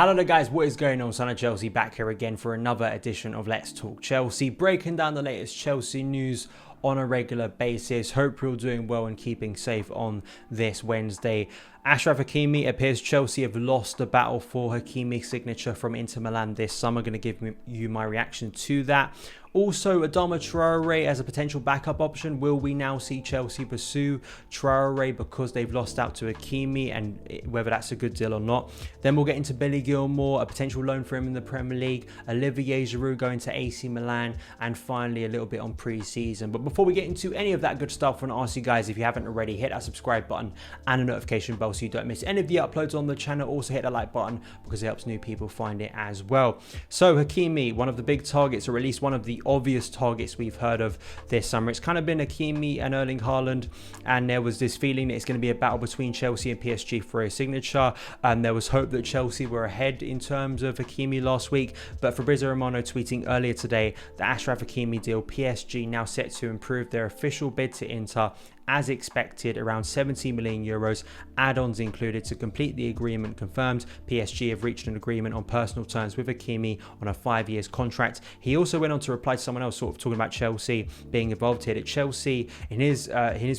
Hello there guys, what is going on? Son of Chelsea back here again for another edition of Let's Talk Chelsea, breaking down the latest Chelsea news on a regular basis. Hope you're all doing well and keeping safe on this Wednesday. Achraf Hakimi appears Chelsea have lost the battle for Hakimi's signature from Inter Milan this summer. Going to give you my reaction to that. Also, Adama Traore as a potential backup option. Will we now see Chelsea pursue Traore because they've lost out to Hakimi, and whether that's a good deal or not? Then we'll get into Billy Gilmour, a potential loan for him in the Premier League, Olivier Giroud going to AC Milan, and finally a little bit on pre-season. But before we get into any of that good stuff, I want to ask you guys, if you haven't already, hit that subscribe button and a notification bell so you don't miss any of the uploads on the channel. Also hit that like button because it helps new people find it as well. So Hakimi, one of the big targets, or at least one of the obvious targets we've heard of this summer. It's kind of been Hakimi and Erling Haaland, and there was this feeling that it's going to be a battle between Chelsea and PSG for a signature, and there was hope that Chelsea were ahead in terms of Hakimi last week. But Fabrizio Romano tweeting earlier today, the Achraf Hakimi deal, PSG now set to improve their official bid to Inter as expected, around 70 million euros, add-ons included. To complete the agreement confirmed, PSG have reached an agreement on personal terms with Hakimi on a 5-year contract. He also went on to reply to someone else sort of talking about Chelsea being involved here, that Chelsea, in his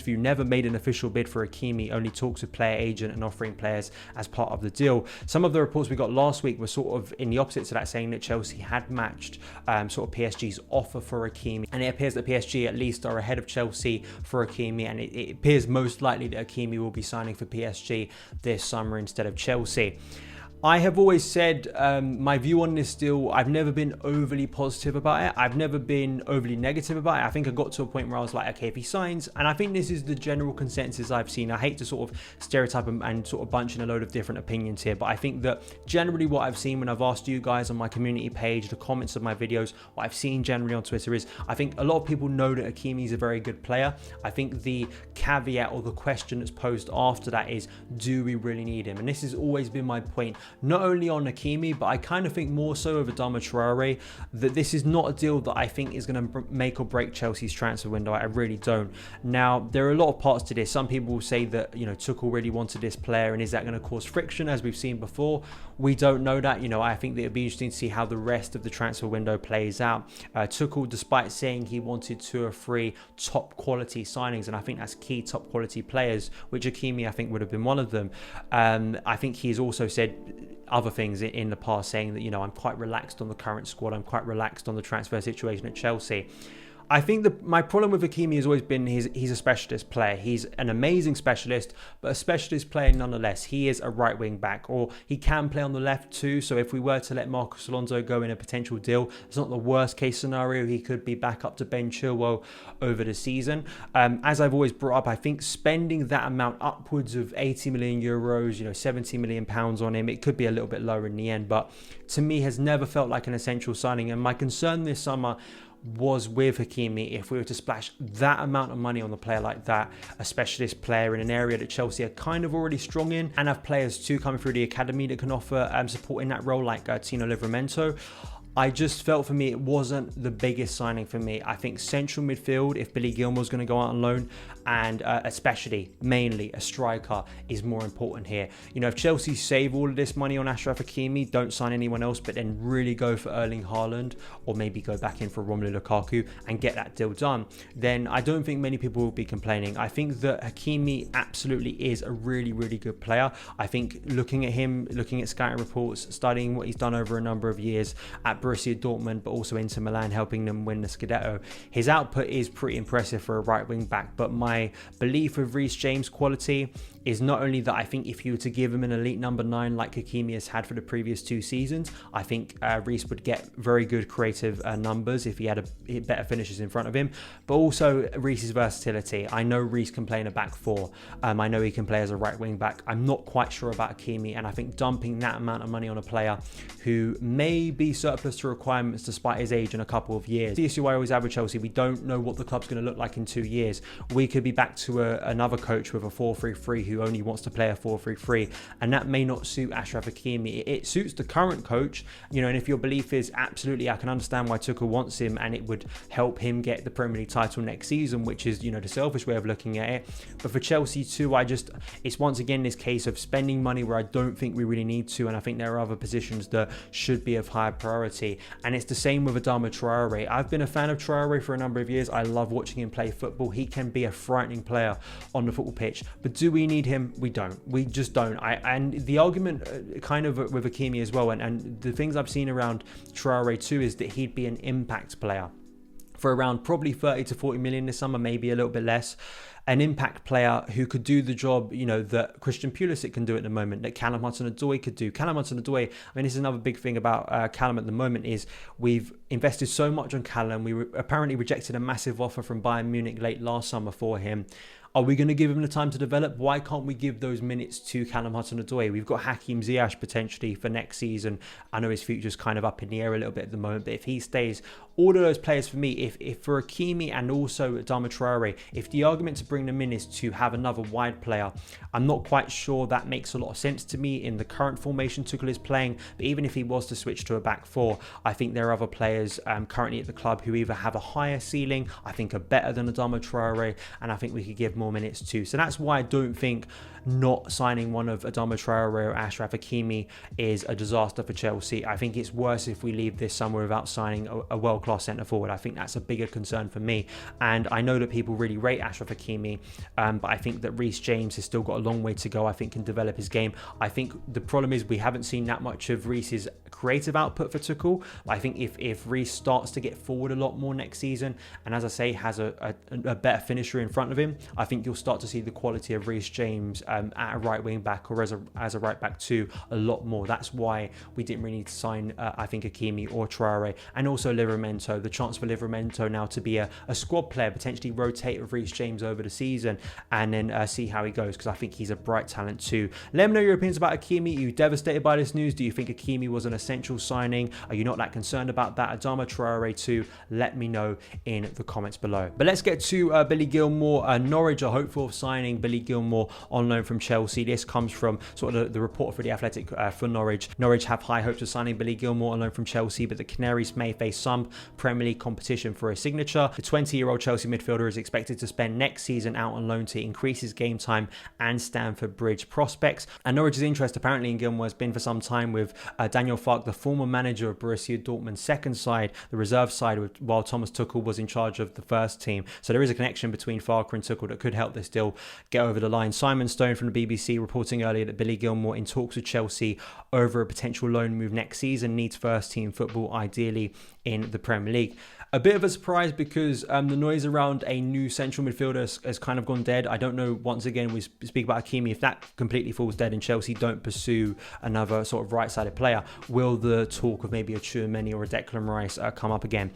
view, never made an official bid for Hakimi, only talks with player agent and offering players as part of the deal. Some of the reports we got last week were sort of in the opposite to that, saying that Chelsea had matched sort of PSG's offer for Hakimi, and it appears that PSG at least are ahead of Chelsea for Hakimi, and it appears most likely that Hakimi will be signing for PSG this summer instead of Chelsea. I have always said my view on this deal, I've never been overly positive about it. I've never been overly negative about it. I think I got to a point where I was like, okay, if he signs, and I think this is the general consensus I've seen. I hate to sort of stereotype and sort of bunch in a load of different opinions here, but I think that generally what I've seen when I've asked you guys on my community page, the comments of my videos, what I've seen generally on Twitter is, I think a lot of people know that Hakimi is a very good player. I think the caveat or the question that's posed after that is, do we really need him? And this has always been my point, not only on Hakimi, but I kind of think more so of Adama Traore, that this is not a deal that I think is going to make or break Chelsea's transfer window. I really don't. Now, there are a lot of parts to this. Some people will say that, Tuchel really wanted this player, and is that going to cause friction as we've seen before? We don't know that. I think that it'd be interesting to see how the rest of the transfer window plays out. Tuchel, despite saying he wanted 2 or 3 top quality signings, and I think that's key, top quality players, which Hakimi I think would have been one of them. I think he's also said other things in the past, saying that, I'm quite relaxed on the current squad. I'm quite relaxed on the transfer situation at Chelsea. I think that my problem with Hakimi has always been he's a specialist player. He's an amazing specialist, but a specialist player nonetheless. He is a right wing back, or he can play on the left too. So if we were to let Marcos Alonso go in a potential deal, it's not the worst case scenario. He could be back up to Ben Chilwell over the season. As I've always brought up, I think spending that amount, upwards of 80 million euros, 70 million pounds on him, it could be a little bit lower in the end, but to me has never felt like an essential signing. And my concern this summer was with Hakimi, if we were to splash that amount of money on the player like that, a specialist player in an area that Chelsea are kind of already strong in, and have players too coming through the academy that can offer support in that role, like Tino Livramento. I just felt, for me, it wasn't the biggest signing for me. I think central midfield, if Billy Gilmour is going to go out on loan, and especially, mainly, a striker is more important here. If Chelsea save all of this money on Achraf Hakimi, don't sign anyone else, but then really go for Erling Haaland, or maybe go back in for Romelu Lukaku and get that deal done, then I don't think many people will be complaining. I think that Hakimi absolutely is a really, really good player. I think looking at him, looking at scouting reports, studying what he's done over a number of years at Borussia Dortmund, but also Inter Milan, helping them win the Scudetto, his output is pretty impressive for a right wing back. But my belief with Reece James' quality is not only that I think if you were to give him an elite number 9 like Hakimi has had for the previous 2 seasons, I think Reece would get very good creative numbers if he had better finishes in front of him, but also Reece's versatility. I know Reece can play in a back 4. I know he can play as a right wing back. I'm not quite sure about Hakimi, and I think dumping that amount of money on a player who may be surplus ridiculous to requirements despite his age in a couple of years. The issue I always have with Chelsea, we don't know what the club's going to look like in 2 years. We could be back to another coach with a 4-3-3 who only wants to play a 4-3-3, and that may not suit Achraf Hakimi. It suits the current coach, and if your belief is absolutely, I can understand why Tuchel wants him and it would help him get the Premier League title next season, which is, the selfish way of looking at it. But for Chelsea too, it's once again this case of spending money where I don't think we really need to, and I think there are other positions that should be of higher priority. And it's the same with Adama Traore. I've been a fan of Traore for a number of years. I love watching him play football. He can be a frightening player on the football pitch, but do we need him? We don't. We just don't. And the argument kind of with Hakimi as well, and the things I've seen around Traore too, is that he'd be an impact player for around probably 30 to 40 million this summer, maybe a little bit less. An impact player who could do the job, that Christian Pulisic can do at the moment, that Callum Hudson-Odoi could do. Callum Hudson-Odoi, this is another big thing about Callum at the moment, is we've invested so much on Callum. We apparently rejected a massive offer from Bayern Munich late last summer for him. Are we going to give him the time to develop? Why can't we give those minutes to Callum Hudson-Odoi? We've got Hakim Ziyech potentially for next season. I know his future's kind of up in the air a little bit at the moment, but if he stays, all of those players for me, if for Hakimi and also Adama Traore, if the argument to bring them in is to have another wide player, I'm not quite sure that makes a lot of sense to me in the current formation Tuchel is playing. But even if he was to switch to a back four, I think there are other players currently at the club who either have a higher ceiling, I think are better than Adama Traore, and I think we could give more minutes too. So that's why I don't think not signing one of Adama Traore or Achraf Hakimi is a disaster for Chelsea. I think it's worse if we leave this summer without signing a world-class centre forward. I think that's a bigger concern for me. And I know that people really rate Achraf Hakimi, but I think that Reece James has still got a long way to go. I think can develop his game. I think the problem is we haven't seen that much of Reece's creative output for Tuchel. I think if Reece starts to get forward a lot more next season, and as I say, has a better finisher in front of him, I think you'll start to see the quality of Reece James at a right wing back or as a right back too a lot more. That's why we didn't really need to sign I think Hakimi or Traore, and also Livramento. The chance for Livramento now to be a squad player, potentially rotate with Reece James over the season and then see how he goes, because I think he's a bright talent too. Let me know your opinions about Hakimi. Are you devastated by this news? Do you think Hakimi was an essential signing? Are you not that concerned about that? Adama Traore too? Let me know in the comments below. But let's get to Billy Gilmour. Norwich are hopeful of signing Billy Gilmour on loan from Chelsea. This comes from sort of the report for The Athletic for Norwich. Norwich have high hopes of signing Billy Gilmour on loan from Chelsea, but the Canaries may face some Premier League competition for a signature. The 20-year-old Chelsea midfielder is expected to spend next season out on loan to increase his game time and Stamford Bridge prospects. And Norwich's interest apparently in Gilmour has been for some time, with Daniel Farke, the former manager of Borussia Dortmund's second side, the reserve side, while Thomas Tuchel was in charge of the first team. So there is a connection between Farke and Tuchel that could help this deal get over the line. Simon Stone from the BBC reporting earlier that Billy Gilmour, in talks with Chelsea over a potential loan move next season, needs first team football, ideally in the Premier League. A bit of a surprise because the noise around a new central midfielder has kind of gone dead. I don't know, once again, we speak about Hakimi, if that completely falls dead and Chelsea don't pursue another sort of right-sided player, will the talk of maybe a Tchouameni or a Declan Rice come up again?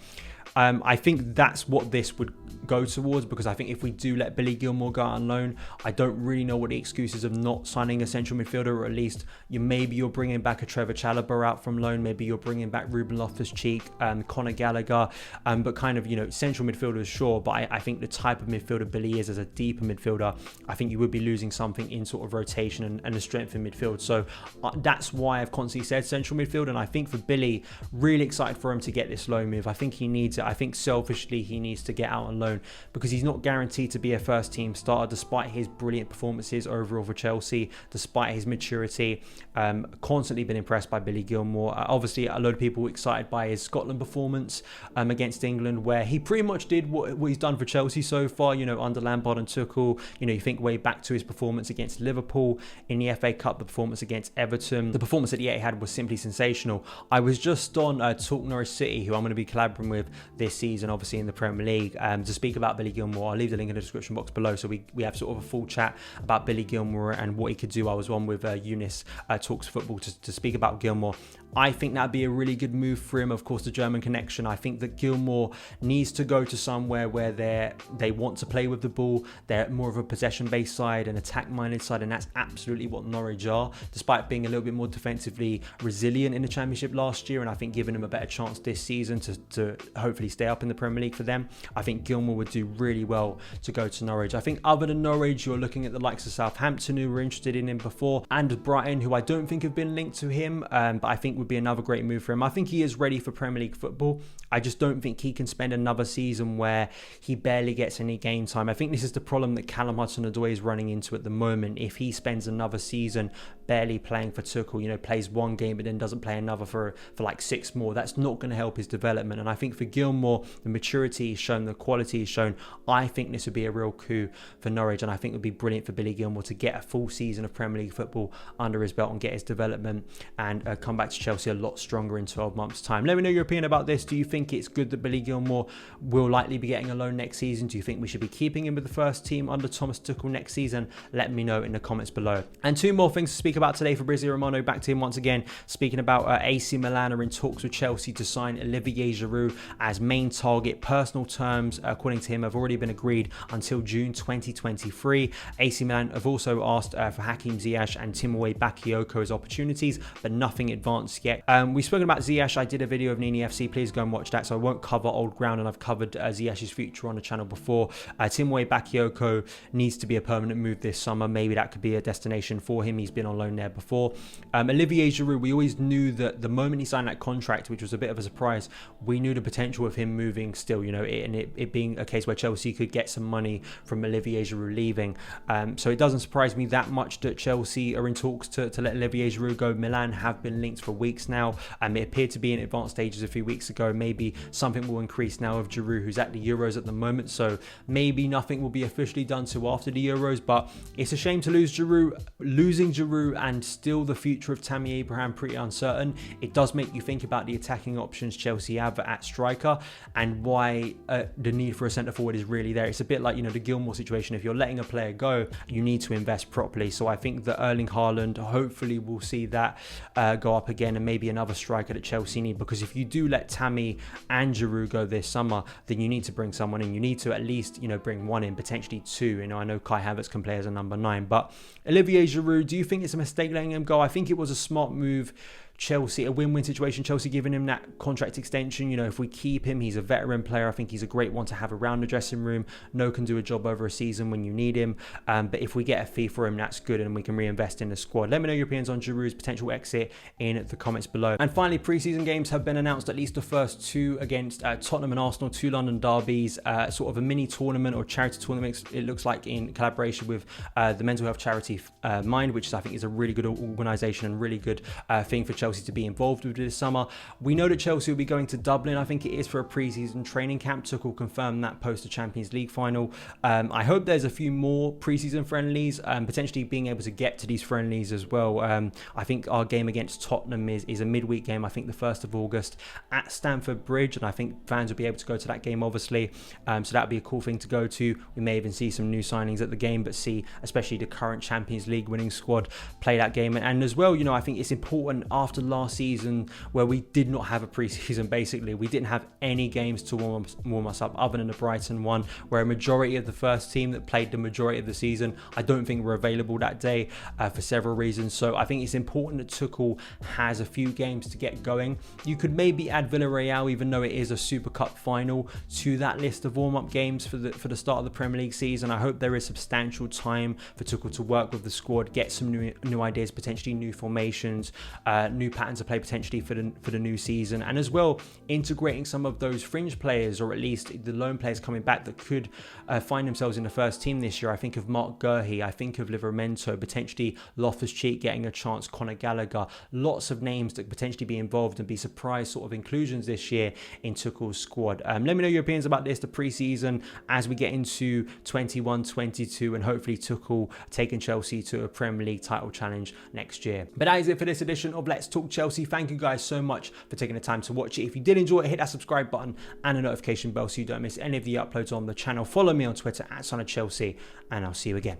I think that's what this would go towards, because I think if we do let Billy Gilmour go out on loan, I don't really know what the excuses of not signing a central midfielder, or at least maybe you're bringing back a Trevor Chalobah out from loan, maybe you're bringing back Ruben Loftus-Cheek, Conor Gallagher, but kind of, central midfielders, sure, but I think the type of midfielder Billy is as a deeper midfielder, I think you would be losing something in sort of rotation and the strength in midfield. So that's why I've constantly said central midfield, and I think for Billy, really excited for him to get this loan move. I think he needs it. I think selfishly he needs to get out on loan, because he's not guaranteed to be a first team starter despite his brilliant performances overall for Chelsea, despite his maturity. Constantly been impressed by Billy Gilmour. Obviously a lot of people were excited by his Scotland performance against England, where he pretty much did what he's done for Chelsea so far, under Lampard and Tuchel. You think way back to his performance against Liverpool in the FA Cup, the performance against Everton, the performance that the Etihad was simply sensational. I was just on Talk Norwich City, who I'm going to be collaborating with this season, obviously in the Premier League, to speak about Billy Gilmour. I'll leave the link in the description box below. below. So we have sort of a full chat about Billy Gilmour and what he could do. I was on with Eunice Talks Football to speak about Gilmour. I think that'd be a really good move for him. Of course, the German connection. I think that Gilmour needs to go to somewhere where they want to play with the ball. They're more of a possession-based side, an attack-minded side, and that's absolutely what Norwich are, despite being a little bit more defensively resilient in the Championship last year, and I think giving them a better chance this season to hopefully stay up in the Premier League for them. I think Gilmour would do really well to go to Norwich. I think other than Norwich, you're looking at the likes of Southampton, who were interested in him before, and Brighton, who I don't think have been linked to him, but I think would be another great move for him. I think he is ready for Premier League football. I just don't think he can spend another season where he barely gets any game time. I think this is the problem that Callum Hudson-Odoi is running into at the moment. If he spends another season barely playing for Tuchel, plays one game but then doesn't play another for like 6 more, that's not going to help his development. And I think for Gilmour, the maturity he's shown, the quality he's shown, I think this would be a real coup for Norwich, and I think it would be brilliant for Billy Gilmour to get a full season of Premier League football under his belt and get his development and come back to Chelsea a lot stronger in 12 months' time. Let me know your opinion about this. Do you think it's good that Billy Gilmour will likely be getting a loan next season? Do you think we should be keeping him with the first team under Thomas Tuchel next season? Let me know in the comments below. And 2 more things to speak about today for Fabrizio Romano. Back to him once again, speaking about AC Milan are in talks with Chelsea to sign Olivier Giroud as main target. Personal terms, according to him, have already been agreed until June 2023. AC Milan have also asked for Hakim Ziyech and Timothy Bakayoko as opportunities, but nothing advanced yet. We've spoken about Ziyech. I did a video of Nini FC. Please go and watch that. So I won't cover old ground, and I've covered Ziyech's future on the channel before. Timothy Bakayoko needs to be a permanent move this summer. Maybe that could be a destination for him. He's been on loan there before. Olivier Giroud, we always knew that the moment he signed that contract, which was a bit of a surprise, we knew the potential of him moving still, and it being a case where Chelsea could get some money from Olivier Giroud leaving. So it doesn't surprise me that much that Chelsea are in talks to let Olivier Giroud go. Milan have been linked for weeks now. It appeared to be in advanced stages a few weeks ago. Maybe something will increase now of Giroud, who's at the Euros at the moment. So maybe nothing will be officially done till after the Euros. But it's a shame to lose Giroud. Losing Giroud and still the future of Tammy Abraham pretty uncertain. It does make you think about the attacking options Chelsea have at striker and why the need for a centre forward is really there. It's a bit like the Gilmour situation. If you're letting a player go, you need to invest properly. So I think that Erling Haaland, hopefully we'll see that go up again, and maybe another striker that Chelsea need, because if you do let Tammy and Giroud go this summer, then you need to bring someone in. You need to at least bring one in, potentially 2. I know Kai Havertz can play as a number 9, but Olivier Giroud, do you think it's a mistake letting him go? I think it was a smart move. Chelsea, a win-win situation. Chelsea giving him that contract extension. If we keep him, he's a veteran player. I think he's a great one to have around the dressing room. No can do a job over a season when you need him. But if we get a fee for him, that's good, and we can reinvest in the squad. Let me know your opinions on Giroud's potential exit in the comments below. And finally, preseason games have been announced, at least the first 2 against Tottenham and Arsenal, 2 London derbies, sort of a mini tournament or charity tournament, it looks like, in collaboration with the mental health charity Mind, which I think is a really good organisation and really good thing for Chelsea to be involved with this summer. We know that Chelsea will be going to Dublin, I think it is, for a pre-season training camp. Tuchel confirmed that post the Champions League final. I hope there's a few more pre-season friendlies, potentially being able to get to these friendlies as well. I think our game against Tottenham is a midweek game, I think the 1st of August at Stamford Bridge, and I think fans will be able to go to that game, obviously. So that would be a cool thing to go to. We may even see some new signings at the game, but see especially the current Champions League winning squad play that game. And as well, I think it's important after last season where we did not have a pre-season. Basically, we didn't have any games to warm us up other than the Brighton one, where a majority of the first team that played the majority of the season, I don't think were available that day for several reasons. So I think it's important that Tuchel has a few games to get going. You could maybe add Villarreal, even though it is a Super Cup final, to that list of warm-up games for the start of the Premier League season. I hope there is substantial time for Tuchel to work with the squad, get some new ideas, potentially new formations, new patterns to play potentially for the new season, and as well integrating some of those fringe players, or at least the lone players coming back that could find themselves in the first team this year. I think of Mark Gurhey, I think of Livramento, potentially Loftus-Cheek getting a chance, Conor Gallagher, lots of names that could potentially be involved and be surprise sort of inclusions this year in Tuchel's squad. Let me know your opinions about this, the pre-season, as we get into 21-22, and hopefully Tuchel taking Chelsea to a Premier League title challenge next year. But that is it for this edition of Let's Talk Chelsea. Thank you guys so much for taking the time to watch it. If you did enjoy it, hit that subscribe button and the notification bell so you don't miss any of the uploads on the channel. Follow me on Twitter at SonOfChelsea, and I'll see you again.